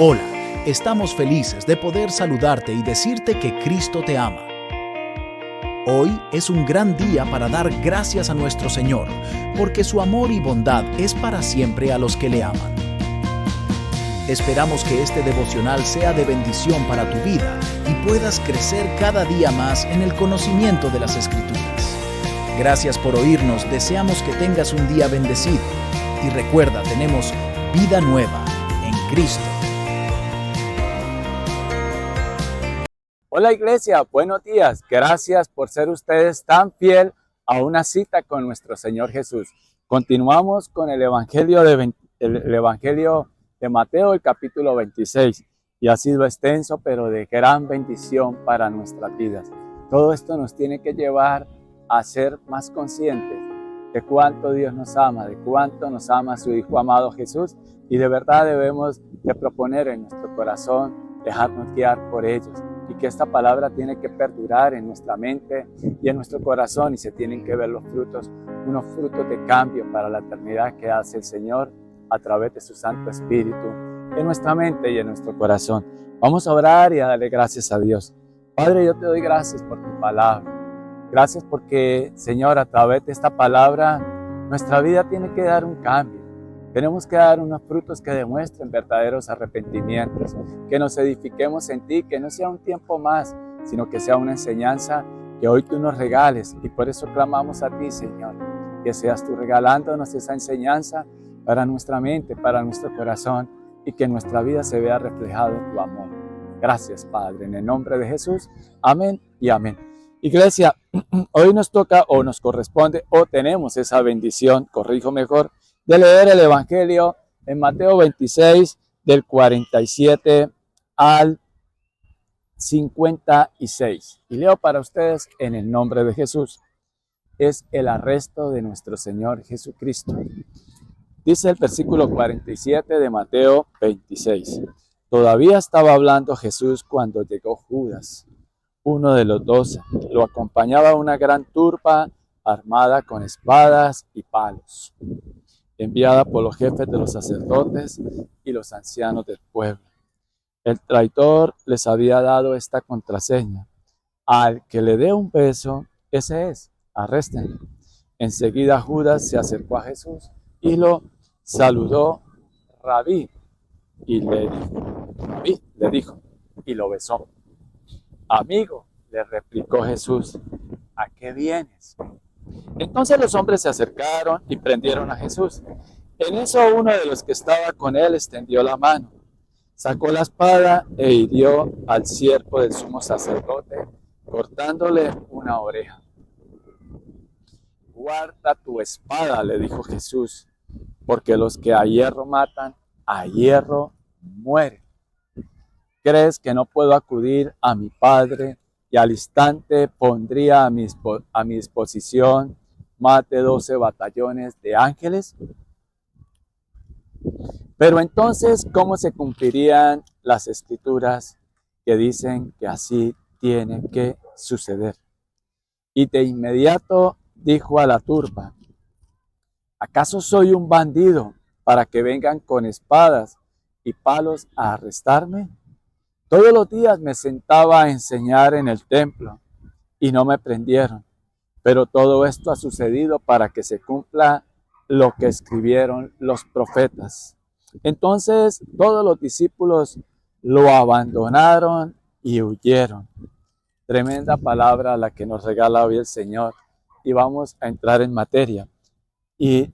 Hola, estamos felices de poder saludarte y decirte que Cristo te ama. Hoy es un gran día para dar gracias a nuestro Señor, porque su amor y bondad es para siempre a los que le aman. Esperamos que este devocional sea de bendición para tu vida y puedas crecer cada día más en el conocimiento de las Escrituras. Gracias por oírnos, deseamos que tengas un día bendecido. Y recuerda, tenemos vida nueva en Cristo. Hola iglesia, buenos días. Gracias por ser ustedes tan fiel a una cita con nuestro Señor Jesús. Continuamos con el Evangelio de Mateo, el capítulo 26. Y ha sido extenso, pero de gran bendición para nuestras vidas. Todo esto nos tiene que llevar a ser más conscientes de cuánto Dios nos ama, de cuánto nos ama su Hijo amado Jesús. Y de verdad debemos de proponer en nuestro corazón dejarnos guiar por ellos. Y que esta palabra tiene que perdurar en nuestra mente y en nuestro corazón, y se tienen que ver los frutos, unos frutos de cambio para la eternidad que hace el Señor a través de su Santo Espíritu en nuestra mente y en nuestro corazón. Vamos a orar y a darle gracias a Dios. Padre, yo te doy gracias por tu palabra. Gracias porque, Señor, a través de esta palabra nuestra vida tiene que dar un cambio. Tenemos que dar unos frutos que demuestren verdaderos arrepentimientos, que nos edifiquemos en ti, que no sea un tiempo más, sino que sea una enseñanza que hoy tú nos regales. Y por eso clamamos a ti, Señor, que seas tú regalándonos esa enseñanza para nuestra mente, para nuestro corazón, y que en nuestra vida se vea reflejado tu amor. Gracias, Padre, en el nombre de Jesús. Amén y amén. Iglesia, hoy nos toca o nos corresponde o tenemos esa bendición, corrijo mejor, de leer el Evangelio en Mateo 26, del 47 al 56. Y leo para ustedes en el nombre de Jesús. Es el arresto de nuestro Señor Jesucristo. Dice el versículo 47 de Mateo 26. Todavía estaba hablando Jesús cuando llegó Judas, uno de los 12. Lo acompañaba una gran turba armada con espadas y palos, enviada por los jefes de los sacerdotes y los ancianos del pueblo. El traidor les había dado esta contraseña: al que le dé un beso, ese es, arréstenlo. Enseguida Judas se acercó a Jesús y lo saludó, Rabí, y le dijo, y lo besó. Amigo, le replicó Jesús, ¿a qué vienes? Entonces los hombres se acercaron y prendieron a Jesús. En eso uno de los que estaba con él extendió la mano, sacó la espada e hirió al siervo del sumo sacerdote, cortándole una oreja. Guarda tu espada, le dijo Jesús, porque los que a hierro matan, a hierro mueren. ¿Crees que no puedo acudir a mi Padre y al instante pondría a mi disposición más de 12 batallones de ángeles? Pero entonces, ¿cómo se cumplirían las escrituras que dicen que así tiene que suceder? Y de inmediato dijo a la turba, ¿acaso soy un bandido para que vengan con espadas y palos a arrestarme? Todos los días me sentaba a enseñar en el templo y no me prendieron. Pero todo esto ha sucedido para que se cumpla lo que escribieron los profetas. Entonces todos los discípulos lo abandonaron y huyeron. Tremenda palabra la que nos regala hoy el Señor. Y vamos a entrar en materia. Y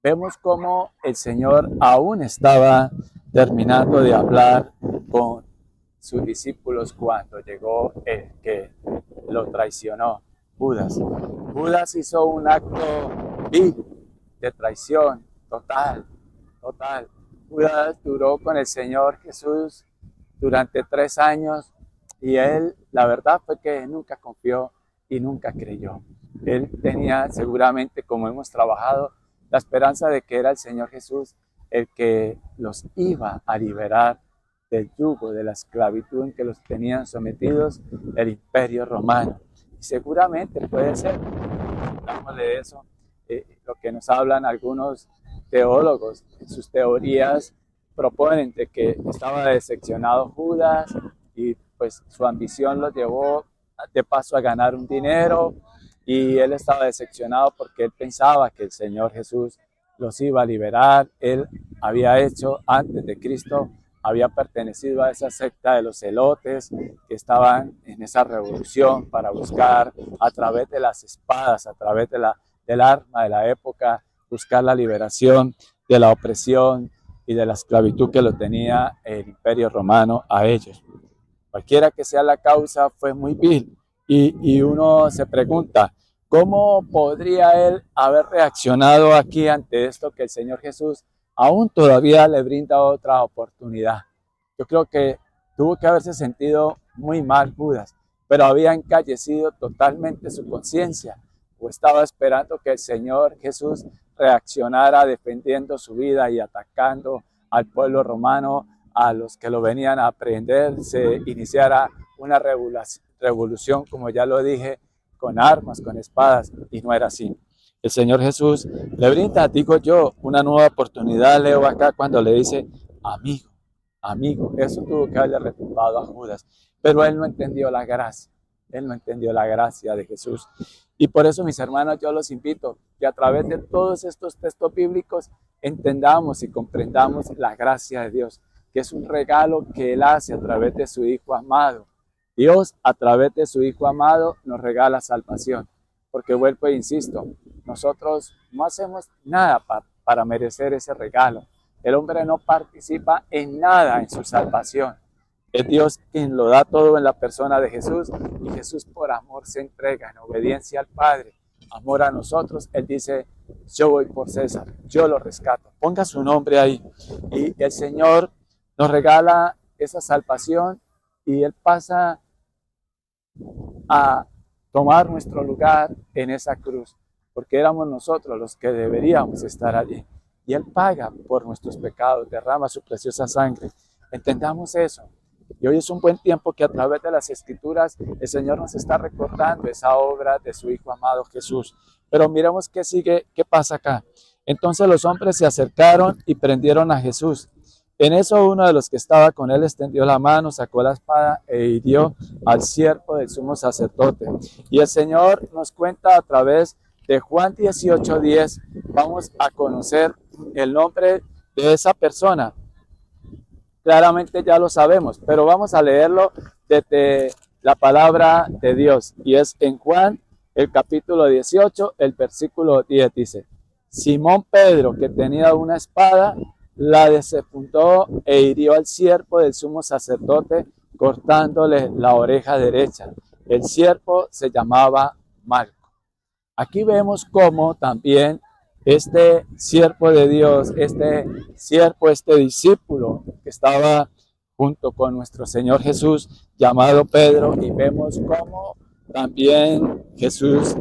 vemos cómo el Señor aún estaba terminando de hablar con sus discípulos cuando llegó el que lo traicionó, Judas. Judas hizo un acto vil de traición total. Judas duró con el Señor Jesús durante 3 años y él, la verdad fue que nunca confió y nunca creyó. Él tenía seguramente, como hemos trabajado, la esperanza de que era el Señor Jesús el que los iba a liberar del yugo, de la esclavitud en que los tenían sometidos el Imperio Romano. Y seguramente puede ser, hablamos de eso, lo que nos hablan algunos teólogos en sus teorías, proponen de que estaba decepcionado Judas y pues su ambición lo llevó de paso a ganar un dinero y él estaba decepcionado porque él pensaba que el Señor Jesús los iba a liberar. Él había hecho antes de Cristo, había pertenecido a esa secta de los celotes que estaban en esa revolución para buscar a través de las espadas, a través del arma de la época, buscar la liberación de la opresión y de la esclavitud que lo tenía el Imperio Romano a ellos. Cualquiera que sea la causa, fue muy vil. Y uno se pregunta, ¿cómo podría él haber reaccionado aquí ante esto que el Señor Jesús aún todavía le brinda otra oportunidad? Yo creo que tuvo que haberse sentido muy mal Judas, pero había encallecido totalmente su conciencia, o estaba esperando que el Señor Jesús reaccionara defendiendo su vida y atacando al pueblo romano, a los que lo venían a aprehender, se iniciara una revolución, como ya lo dije, con armas, con espadas, y no era así. El Señor Jesús le brinda, digo yo, una nueva oportunidad. Leo acá cuando le dice, amigo, amigo. Eso tuvo que haberle retumbado a Judas, pero él no entendió la gracia. Él no entendió la gracia de Jesús. Y por eso, mis hermanos, yo los invito que a través de todos estos textos bíblicos entendamos y comprendamos la gracia de Dios, que es un regalo que Él hace a través de su Hijo amado. Dios, a través de su Hijo amado, nos regala salvación. Porque vuelvo e insisto, nosotros no hacemos nada para merecer ese regalo. El hombre no participa en nada en su salvación. Es Dios quien lo da todo en la persona de Jesús, y Jesús por amor se entrega en obediencia al Padre, amor a nosotros. Él dice, yo voy por César, yo lo rescato. Ponga su nombre ahí. Y el Señor nos regala esa salvación y Él pasa a tomar nuestro lugar en esa cruz, porque éramos nosotros los que deberíamos estar allí. Y Él paga por nuestros pecados, derrama su preciosa sangre. Entendamos eso. Y hoy es un buen tiempo que a través de las Escrituras el Señor nos está recordando esa obra de su Hijo amado Jesús. Pero miremos qué sigue, qué pasa acá. Entonces los hombres se acercaron y prendieron a Jesús. En eso uno de los que estaba con él extendió la mano, sacó la espada e hirió al siervo del sumo sacerdote. Y el Señor nos cuenta a través de Juan 18:10, vamos a conocer el nombre de esa persona. Claramente ya lo sabemos, pero vamos a leerlo desde la palabra de Dios. Y es en Juan, el capítulo 18, el versículo 10, dice: Simón Pedro, que tenía una espada, la despuntó e hirió al siervo del sumo sacerdote, cortándole la oreja derecha. El siervo se llamaba Malco. Aquí vemos cómo también este siervo de Dios, este siervo, este discípulo que estaba junto con nuestro Señor Jesús, llamado Pedro, y vemos cómo también Jesús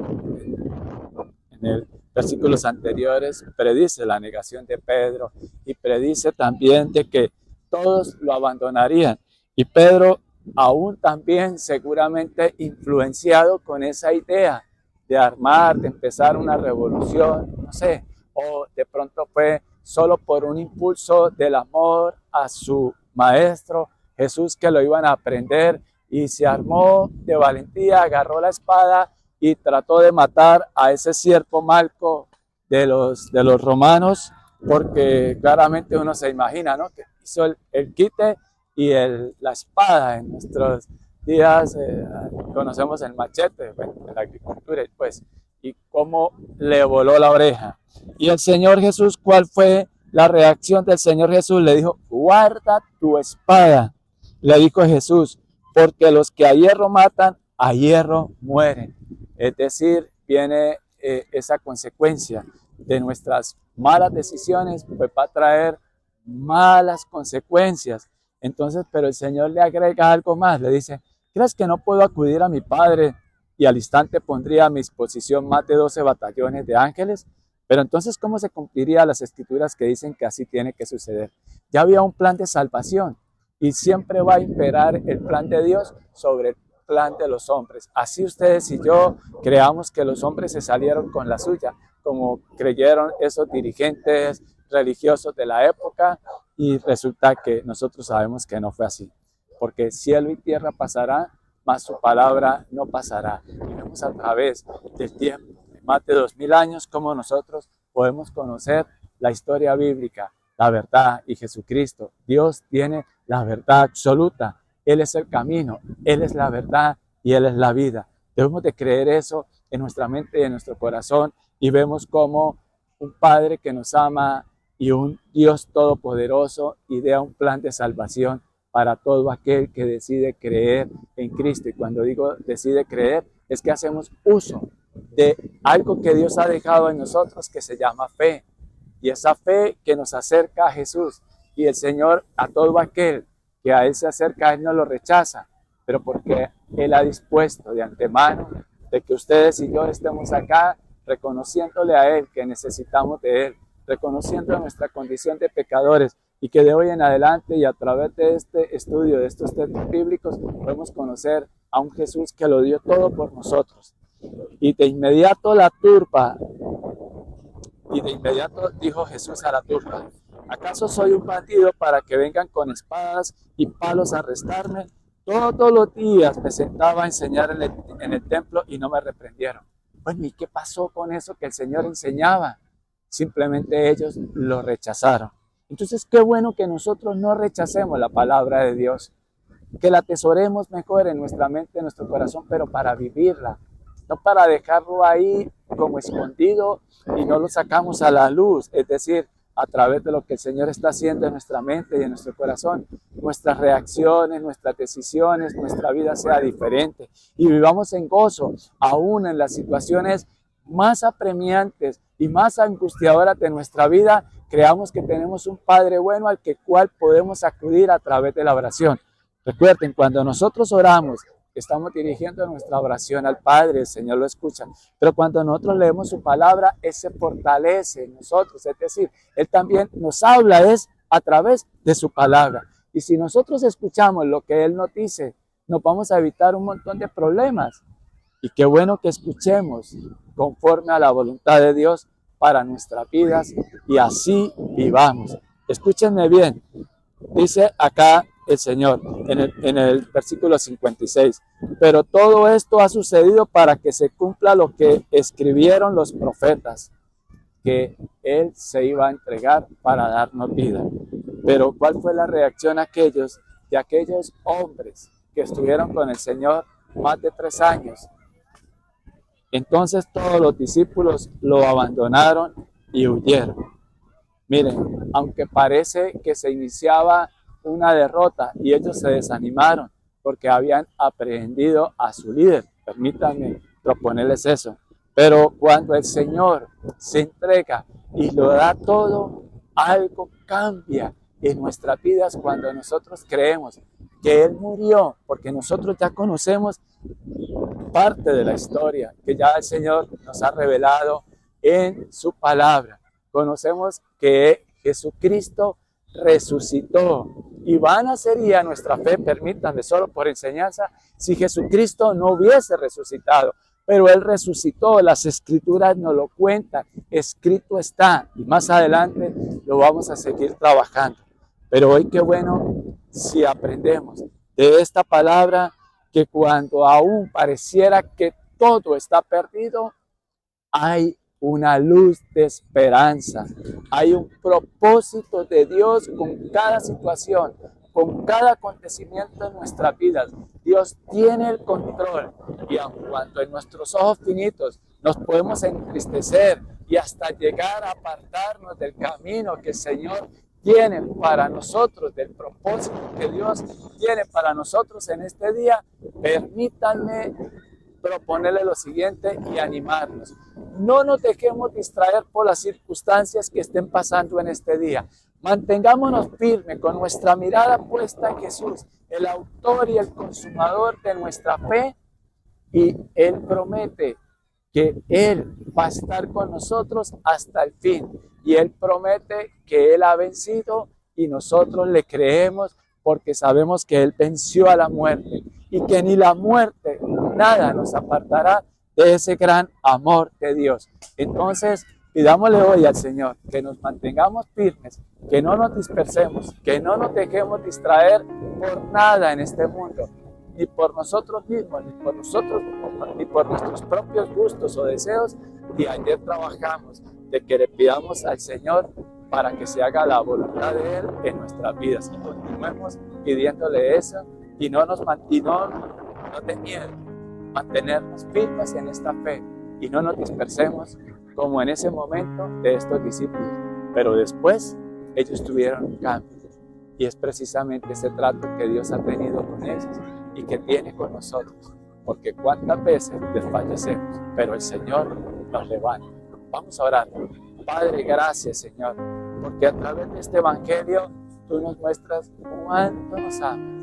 en el versículos anteriores predice la negación de Pedro y predice también de que todos lo abandonarían. Y Pedro aún también seguramente influenciado con esa idea de armar, de empezar una revolución, no sé, o de pronto fue solo por un impulso del amor a su maestro Jesús, que lo iban a aprender, y se armó de valentía, agarró la espada y trató de matar a ese siervo Malco de los romanos, porque claramente uno se imagina, ¿no?, que hizo el quite y la espada. En nuestros días conocemos el machete, bueno, en la agricultura, pues, y cómo le voló la oreja. Y el Señor Jesús, ¿cuál fue la reacción del Señor Jesús? Le dijo, guarda tu espada, le dijo Jesús, porque los que a hierro matan, a hierro mueren. Es decir, viene esa consecuencia de nuestras malas decisiones, pues va a traer malas consecuencias. Entonces, pero el Señor le agrega algo más, le dice, ¿crees que no puedo acudir a mi Padre y al instante pondría a mi disposición más de 12 batallones de ángeles? Pero entonces, ¿cómo se cumplirían las Escrituras que dicen que así tiene que suceder? Ya había un plan de salvación y siempre va a imperar el plan de Dios sobre el plan de los hombres. Así ustedes y yo creamos que los hombres se salieron con la suya, como creyeron esos dirigentes religiosos de la época, Y resulta que nosotros sabemos que no fue así, porque cielo y tierra pasará, mas su palabra no pasará. Y vemos a través del tiempo, de más de 2000 años, como nosotros podemos conocer la historia bíblica, la verdad y Jesucristo. Dios tiene la verdad absoluta. Él es el camino, Él es la verdad y Él es la vida. Debemos de creer eso en nuestra mente y en nuestro corazón, y vemos como un Padre que nos ama y un Dios todopoderoso idea un plan de salvación para todo aquel que decide creer en Cristo. Y cuando digo decide creer, es que hacemos uso de algo que Dios ha dejado en nosotros que se llama fe. Y esa fe que nos acerca a Jesús. Y el Señor, a todo aquel que a Él se acerca, a Él no lo rechaza, pero porque Él ha dispuesto de antemano de que ustedes y yo estemos acá reconociéndole a Él que necesitamos de Él, reconociendo nuestra condición de pecadores, y que de hoy en adelante y a través de este estudio de estos textos bíblicos podemos conocer a un Jesús que lo dio todo por nosotros. Y de inmediato dijo Jesús a la turba: ¿acaso soy un bandido para que vengan con espadas y palos a arrestarme? Todos los días me sentaba a enseñar en el templo y no me reprendieron. Bueno, ¿y qué pasó con eso que el Señor enseñaba? Simplemente ellos lo rechazaron. Entonces, qué bueno que nosotros no rechacemos la palabra de Dios, que la atesoremos mejor en nuestra mente, en nuestro corazón, pero para vivirla, no para dejarlo ahí como escondido y no lo sacamos a la luz, es decir, a través de lo que el Señor está haciendo en nuestra mente y en nuestro corazón, nuestras reacciones, nuestras decisiones, nuestra vida sea diferente y vivamos en gozo, aún en las situaciones más apremiantes y más angustiadoras de nuestra vida. Creamos que tenemos un Padre bueno al cual podemos acudir a través de la oración. Recuerden, cuando nosotros oramos, estamos dirigiendo nuestra oración al Padre, el Señor lo escucha. Pero cuando nosotros leemos su palabra, Él se fortalece en nosotros. Es decir, Él también nos habla es a través de su palabra. Y si nosotros escuchamos lo que Él nos dice, nos vamos a evitar un montón de problemas. Y qué bueno que escuchemos conforme a la voluntad de Dios para nuestras vidas y así vivamos. Escúchenme bien. Dice acá el Señor en el versículo 56, pero todo esto ha sucedido para que se cumpla lo que escribieron los profetas, que Él se iba a entregar para darnos vida. Pero ¿cuál fue la reacción de aquellos hombres que estuvieron con el Señor más de 3 años? Entonces todos los discípulos lo abandonaron y huyeron. Miren, aunque parece que se iniciaba una derrota y ellos se desanimaron porque habían aprehendido a su líder, permítanme proponerles eso, pero cuando el Señor se entrega y lo da todo, algo cambia en nuestras vidas cuando nosotros creemos que Él murió, porque nosotros ya conocemos parte de la historia que ya el Señor nos ha revelado en su palabra. Conocemos que Jesucristo resucitó y vana sería nuestra fe, permítanme, solo por enseñanza, si Jesucristo no hubiese resucitado. Pero Él resucitó, las Escrituras nos lo cuentan, escrito está, y más adelante lo vamos a seguir trabajando. Pero hoy qué bueno si aprendemos de esta palabra, que cuando aún pareciera que todo está perdido, hay una luz de esperanza, hay un propósito de Dios con cada situación, con cada acontecimiento en nuestras vidas. Dios tiene el control, y aun cuando en nuestros ojos finitos nos podemos entristecer y hasta llegar a apartarnos del camino que el Señor tiene para nosotros, del propósito que Dios tiene para nosotros en este día, permítanme proponerle lo siguiente y animarnos. No nos dejemos distraer por las circunstancias que estén pasando en este día. Mantengámonos firmes con nuestra mirada puesta en Jesús, el autor y el consumador de nuestra fe, y Él promete que Él va a estar con nosotros hasta el fin. Y Él promete que Él ha vencido y nosotros le creemos porque sabemos que Él venció a la muerte y que ni la muerte, nada nos apartará de ese gran amor de Dios. Entonces, Pidámosle hoy al Señor que nos mantengamos firmes, que no nos dispersemos, que no nos dejemos distraer por nada en este mundo, ni por nosotros mismos, ni por nuestros propios gustos o deseos. Y ayer trabajamos de que le pidamos al Señor para que se haga la voluntad de Él en nuestras vidas. Y continuemos pidiéndole eso y no de miedo, mantenernos firmes en esta fe y no nos dispersemos como en ese momento de estos discípulos. Pero después ellos tuvieron un cambio y es precisamente ese trato que Dios ha tenido con ellos y que tiene con nosotros, porque cuántas veces desfallecemos, pero el Señor nos levanta. Vamos a orar. Padre, gracias, Señor, porque a través de este evangelio tú nos muestras cuánto nos amas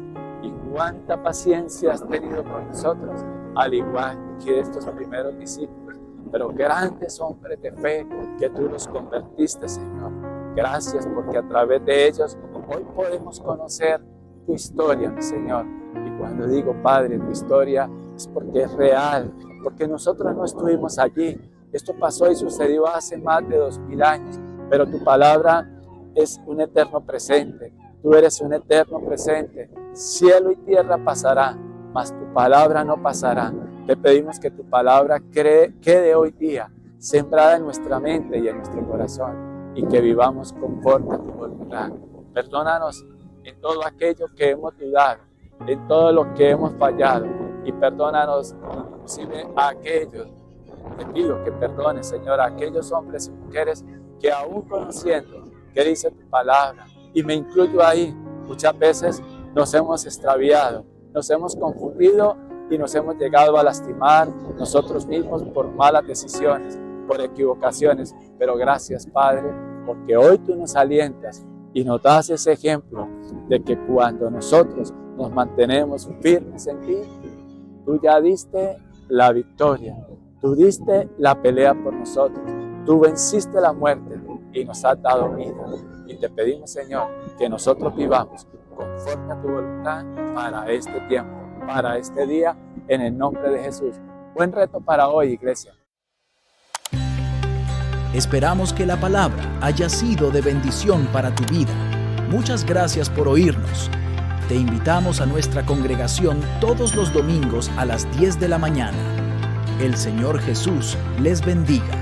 y cuánta paciencia has tenido con nosotros, al igual que estos primeros discípulos, pero grandes hombres de fe que tú los convertiste, Señor. Gracias porque a través de ellos hoy podemos conocer tu historia, mi Señor. Y cuando digo, Padre, tu historia es porque es real, porque nosotros no estuvimos allí. Esto pasó y sucedió hace más de 2000 años, pero tu palabra es un eterno presente. Tú eres un eterno presente. Cielo y tierra pasará, mas tu palabra no pasará. Te pedimos que tu palabra quede hoy día sembrada en nuestra mente y en nuestro corazón y que vivamos conforme a tu voluntad. Perdónanos en todo aquello que hemos dudado, en todo lo que hemos fallado, y perdónanos inclusive a aquellos. Te pido que perdones, Señor, a aquellos hombres y mujeres que aún conociendo que dice tu palabra, y me incluyo ahí, muchas veces nos hemos extraviado, nos hemos confundido y nos hemos llegado a lastimar nosotros mismos por malas decisiones, por equivocaciones. Pero gracias, Padre, porque hoy tú nos alientas y nos das ese ejemplo de que cuando nosotros nos mantenemos firmes en ti, tú ya diste la victoria, tú diste la pelea por nosotros, tú venciste la muerte y nos has dado vida. Y te pedimos, Señor, que nosotros vivamos conforme a tu voluntad para este tiempo, para este día, en el nombre de Jesús. Buen reto para hoy, iglesia. Esperamos que la palabra haya sido de bendición para tu vida. Muchas gracias por oírnos. Te invitamos a nuestra congregación todos los domingos a las 10 de la mañana. El Señor Jesús les bendiga.